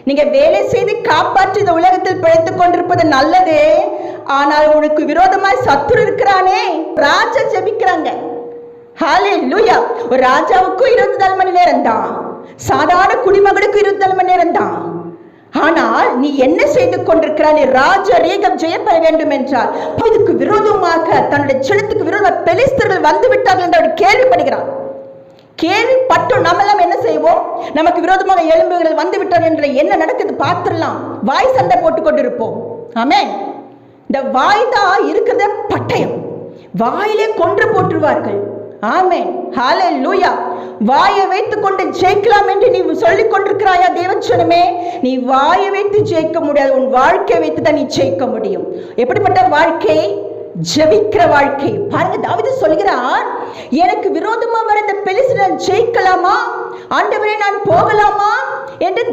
நீங்க வேலை செய்து காப்பாற்றி இந்த உலகத்தில் பிழைத்துக் கொண்டிருப்பது நல்லதே, ஆனால் உனக்கு விரோதமாய் சத்துரு இருக்கிறானே. ராஜா ஜெபிக்கிறாங்க. ஹல்லேலூயா. ஒரு ராஜாவுக்கும் 24 மணி நேரம் தான், சாதாரண குடிமகனுக்கும் 24 மணி நேரம் தான். ஆனால் நீ என்ன செய்து கொண்டிருக்கிறாய்? ராஜ ரீகம் ஜெயப்பெற வேண்டும் என்றால் இதுக்கு விரோதமாக தன்னுடைய சின்னத்துக்கு விரோதமாக பெலிஸ்தர்கள் வந்து விட்டார்கள் என்று அவர் கேள்விப்படுகிறார். கேள்விப்பட்டோம் நம்மெல்லாம் என்ன செய்வோம்? நமக்கு விரோதமாக எலும்புகள் வந்து விட்டார் என்ற என்ன நடக்குது பார்த்துடலாம், வாய் சண்டை போட்டுக் கொண்டிருப்போம். ஆமென். இந்த வாய் தான் இருக்கிறத பட்டயம், வாயிலே கொன்று போட்டுருவார்கள். ஆமென். ஹல்லேலூயா. வாயை வைத்துக் கொண்டு ஜெயிக்கலாம் என்று நீ சொல்லிக் கொண்டிருக்கிறாயா? தேவச்சனமே, நீ வாயை வைத்து ஜெயிக்க முடியாது, உன் வாழ்க்கையை வைத்து தான் நீ ஜெயிக்க முடியும். எப்படிப்பட்ட வாழ்க்கை? ஜெபிக்கிற வாழ்க்கை. பாருங்க, தாவீது சொல்கிறார், எனக்கு விரோதமா வர இந்த பெலிஸ்தரை ஜெயிக்கலாமா ஆண்டவரே, நான் போகலாமா என்று